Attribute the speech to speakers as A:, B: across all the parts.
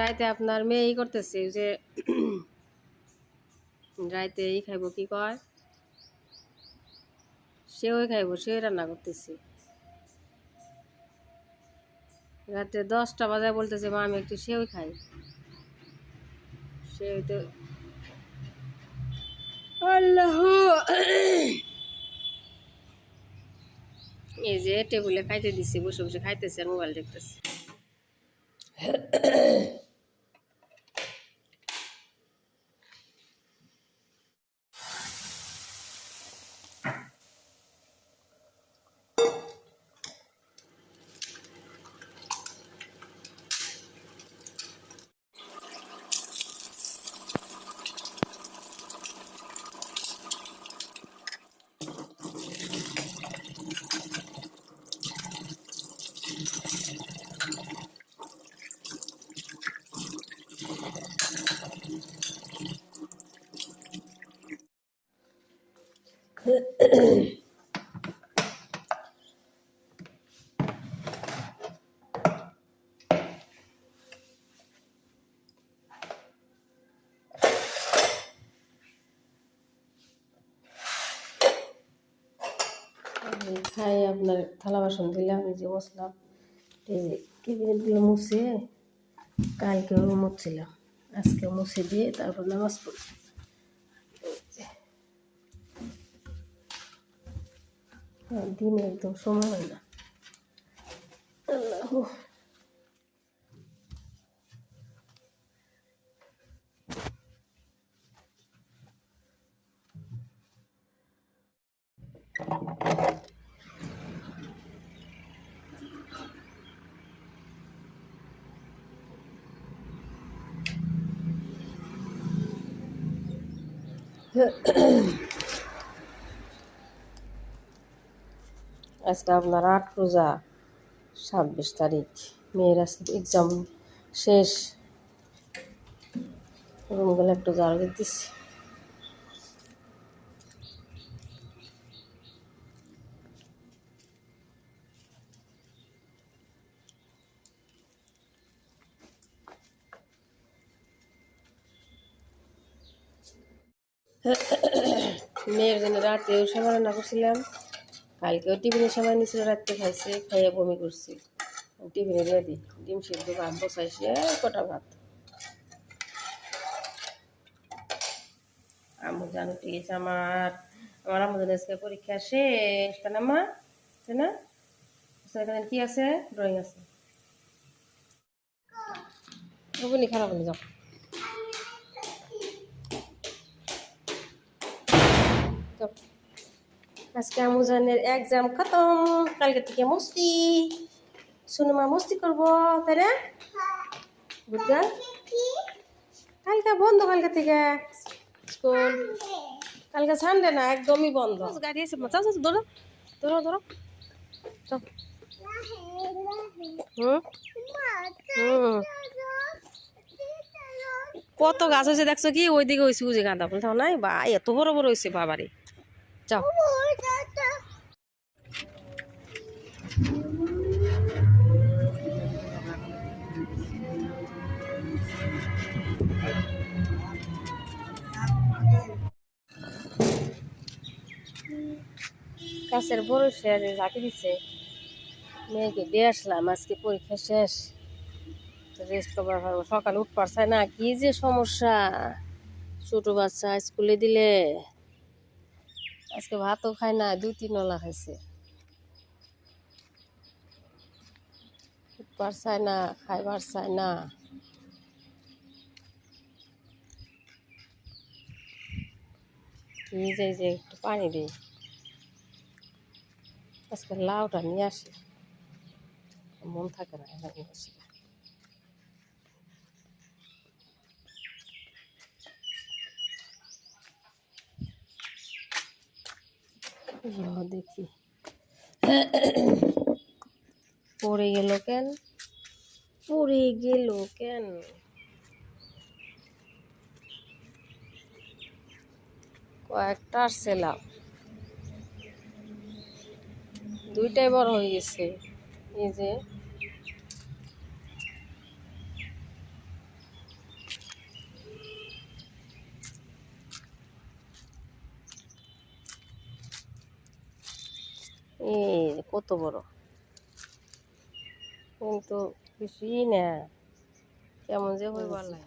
A: রাইতে আপনার মেয়ে করতেছে যে রাইতে খাইব কি কয় সেও খাইব সে রান্না করতেছে রাতে 10টা বাজায় বলতেছে মা আমি একটু সেও খাই সে তো আল্লাহ এই যে টেবিলে খাইতে দিচ্ছে বসে বসে খাইতেছে আর মোবাইল দেখতেছে খাই আপনার থালা বাসন দিলাম এই যে বসলাম এই যে ক্যাবিনেটগুলো মুছে কালকেও মুছছিলাম আজকে মুছে দিয়ে তারপর নামাজ পড়ি দিনে একদম সময় হয় না আল্লাহ আজকে আপনার 8 রোজা 26 তারিখ মেয়ের আজকে এক্সাম শেষ রুমগুলো একটু ঝাড়ু দিতেছি মেয়ের জন্য রাতেও সেবা রান্না করছিলাম কালকেও টিফিনের সময় নিচে রাত্রে খাইছে খাইয়ে বমি করছি টিফিনে দিয়ে দিই ডিম সেদ্ধ ভাত বসাইছি কটা ভাত আম্মু জানো ঠিক আছে আমার আম্মু জানো আজকে পরীক্ষা শেষ তাই না মা তাই না এখানে কি আছে ড্রয়িং আছে ওগুলি খারাপ হয়ে যাও আজকে আমুজানের এক্সাম খতম কালকে থেকে মস্তি সুনুমা মস্তি করবো তাই না বুঝলা কালকে বন্ধ কালকে থেকে স্কুল কালকে সানডে না একদমই বন্ধ গাড়ি এসে চাও ধরো ধরো ধরো কত গাছ হয়েছে দেখছো কি ওইদিকে হয়েছে উজে গাঁদা ফুল তাও নাই বা এত বড় বড় হয়েছে বাবারে যাও গাছের বড় শেয়ার ঝাঁকি দিচ্ছে মেয়েকে দিয়ে আসলাম আজকে পরীক্ষা শেষ রেস্ট করবার পারবো সকালে উঠ পারছে না কি যে সমস্যা ছোট বাচ্চা স্কুলে দিলে আজকে ভাতও খায় না 2-3 ওলা খাইছে উঠবার চায় না খাইবার চায় না কি যে একটু পানি দিই আজকে লাউটা নিয়ে আসি মন থাকে না এখানে নিয়ে আসি দেখি পড়ে গেল কেন কয়েকটা আসছিলাম দুইটাই বড় হয়ে গেছে এই যে এই যে কত বড়, কিন্তু বেশি না, কেমন যে হয়ে ভালো,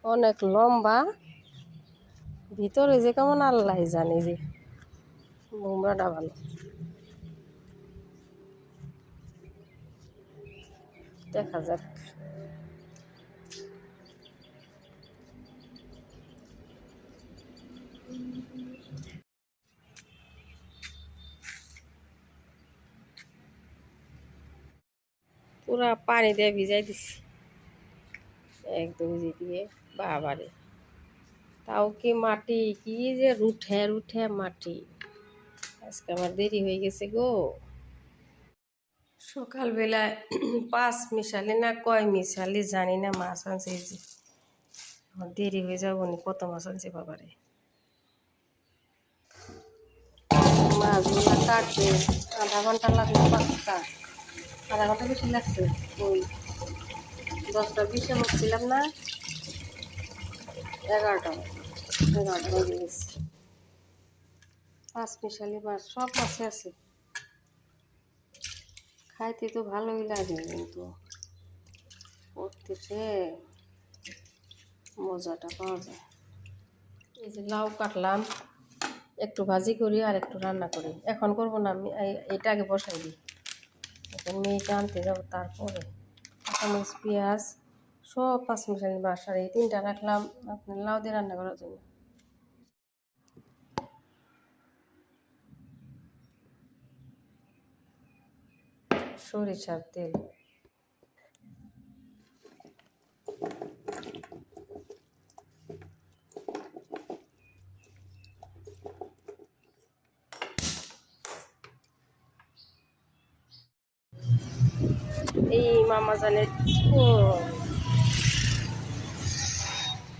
A: অনেক লম্বা, ভিতরে যে কেমন আল্লাহ জানে, যে বুমরাটা ভালো, দেখা যাক। পুরা পানি দিয়ে ভিজাই দিছি, একদম ভিজিয়ে দিয়ে, বাবারে তাও কি মাটি, কি যে রুঠে রুঠে মাটি। আজকে আমার দেরি হয়ে গেছে গো। সকালবেলায় 5 মিশালি না কয় মিশালি জানি না মাছ আনছে, এই যে আমার দেরি হয়ে যাবো নি, কত মাছ আনছে বাবারে। মাছগুলো কাটতে আধা ঘন্টা লাগলো, পাঁচটা আধা ঘন্টা বেশি লাগছে। ওই 10টা 20-এ বসছিলাম না, 11টা বেজে গেছে। 5 মিশালি মাছ, সব মাছে আছে, খাইতে তো ভালোই লাগে, কিন্তু করতেছে মজাটা পাওয়া যায়। এই যে লাউ কাটলাম, একটু ভাজি করি আর একটু রান্না করি। এখন করবো না, আমি এটা আগে বসাই দিই, এখন মেয়েকে আনতে যাবো। তারপরে কাঁচামরিচ পেঁয়াজ সব 5 মিশালি মাছ, আর এই 3টা রাখলাম আপনার লাউ দিয়ে রান্না করার জন্য। সরিষার তেল, এই মামা জানের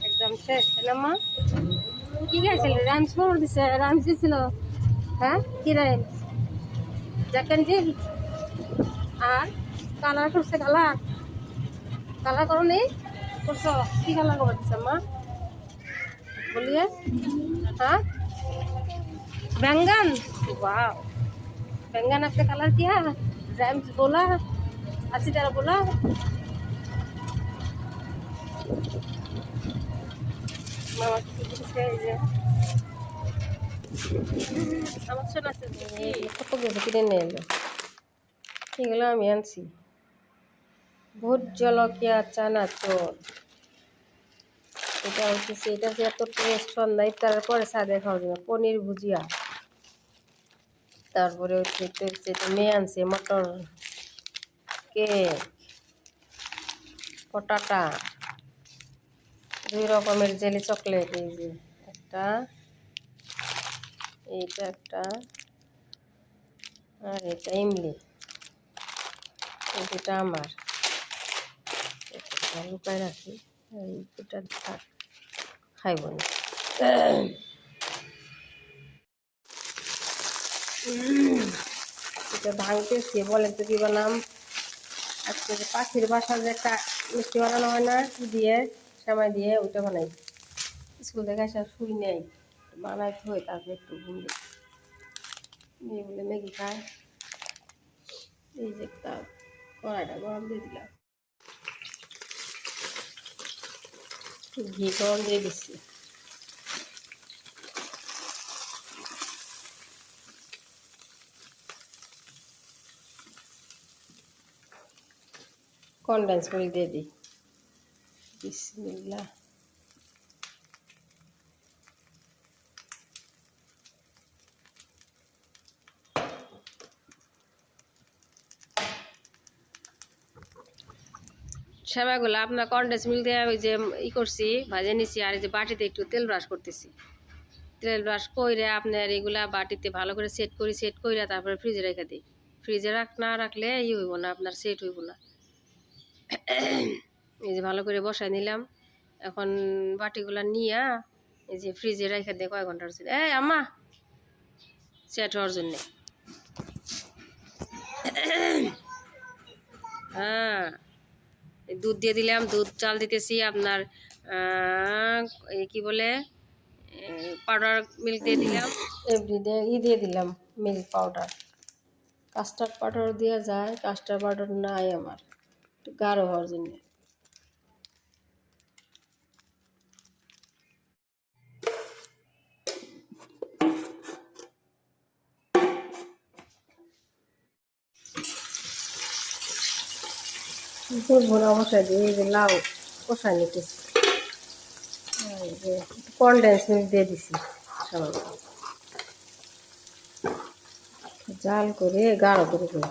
A: একদম শেষ ছিল। মা কি গাইছিল? রাইমস খবর দিছে, রাইমস দিছিল। হ্যাঁ, কি রাইমস? দেখেন জি, আর কালার করছে, কালার কালার করো নি, করছো কি কালার করে দিছে মা? বলিয়ে हाँ बैंगन, वाह बैंगन आपने कलर किया, रैम्स बोला, अच्छी तरह बोला। मामा আমার শোনা কত গেছে কিনে নিয়ে এলো, এগুলো আমি আনছি। ভোট জলকিয়া চানাচুর, এটা হচ্ছে, এটা যে এত টেস্ট, সন্ধ্যা ইফতারের পরে সাদে খাওয়া যাবে। পনির ভুজিয়া, তারপরে হচ্ছে মেয়ে আনছে মটর কেক, পটাটা, 2 রকমের জেলি চকলেট, এই যে একটা, এইটা একটা, আর এটা ইমলি, এটা আমার, এটা লুকায় রাখি, এইটা থাক, খাইব না। এটা ভাঙতেছি, বলেন তো কি বানাম আজকে, যে পাখির বাসা যে একটা মিষ্টি বানানো হয় না, কি দিয়ে, সেমাই দিয়ে, ওইটা বানাই। স্কুল থেকে আসা শুই নেই, বানাইতে হয়, তারপরে একটু ঘুম দিই, মেয়ে বলে ম্যাগি খায়। এই যে একটা কড়াইটা গরম দিয়ে দিলাম, ঘি গরম দিয়ে দিচ্ছি। কনডেন্স মিল্ক দিয়ে দিই, বিসমিল্লাহ। সেমাইগুলো আপনার কনডেন্স মিল্ক দিয়ে ওই যে করছি, ভাজে নিছি, আর এই যে বাটিতে একটু তেল ব্রাশ করতেছি। তেল ব্রাশ করে আপনার এগুলা বাটিতে ভালো করে সেট করে তারপরে ফ্রিজে রেখে দিই। ফ্রিজে না রাখলে হইব না, আপনার সেট হইব না। এই যে ভালো করে বসাই নিলাম, এখন বাটিগুলা নিয়ে এই যে ফ্রিজে রেখে দিই কয়েক ঘন্টার জন্য। এই আম্মা, সেট হওয়ার জন্যে। হ্যাঁ, দুধ দিয়ে দিলাম, দুধ চাল দিতেছি আপনার, কি বলে, পাউডার মিল্ক দিয়ে দিলাম, এভরিডে দিয়ে দিলাম মিল্ক পাউডার। কাস্টার্ড পাউডার দেওয়া যায়, কাস্টার্ড পাউডার নাই আমার, একটু গাঢ় হওয়ার জন্য। ভুনা বসাই দিয়ে এই যে লাউ কষাই নিতেছি, এই যে কনডেন্স মিল্ক দিয়ে দিছি সামান্য, জাল করে গাঢ় করে দিই।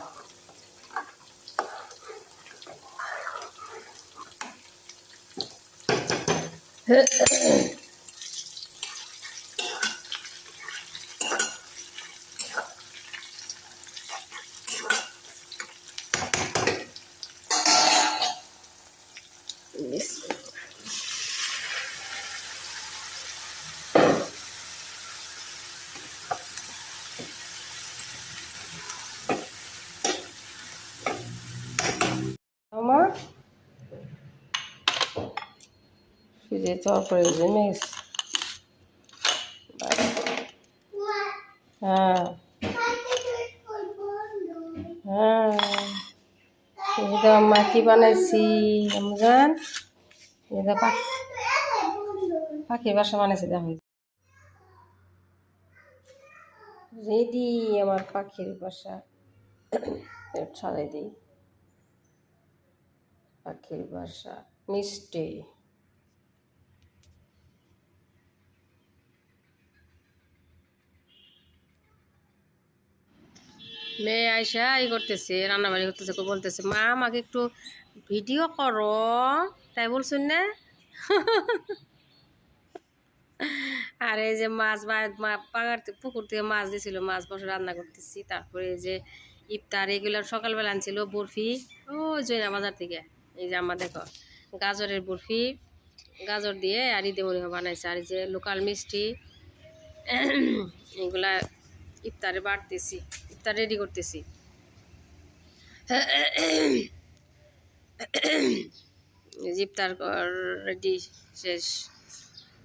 A: আমার ফ্রিজে তরকারি জমে গেছে। হ্যাঁ হ্যাঁ, এটা মা কি বানাইছি রমজান, এটা পাখির বাসা বানাইছি। দেখো রেডি আমার পাখির বাসা, সাজাই দিই। পাখির বাসা মিষ্টি, মেয়ে আয়সা এই করতেছে, রান্নাবাড়ি করতেছে, বলতেছে মা আমাকে একটু ভিডিও করো, তাই বলছেন না। আর এই যে মাছ পাগার পুকুর থেকে মাছ দিয়েছিল, মাছ বসে রান্না করতেছি। তারপরে এই যে ইফতার এগুলো সকালবেলা আনছিল, বরফি ও জৈনা বাজার থেকে। এই যে আমার দেখো গাজরের বরফি, গাজর দিয়ে আর ঈদে মনে বানাইছে। আর এই যে লোকাল মিষ্টি, এগুলা ইফতারে বাড়তেছি, ইফতার রেডি করতেছি। ইফতার রেডি শেষ,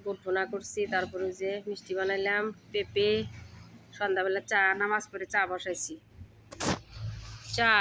A: বুট ভুনা করছি, তারপরে যে মিষ্টি বানাইলাম, পেঁপে, সন্ধ্যাবেলা চা, নামাজ পড়ে চা বসাইছি, চা।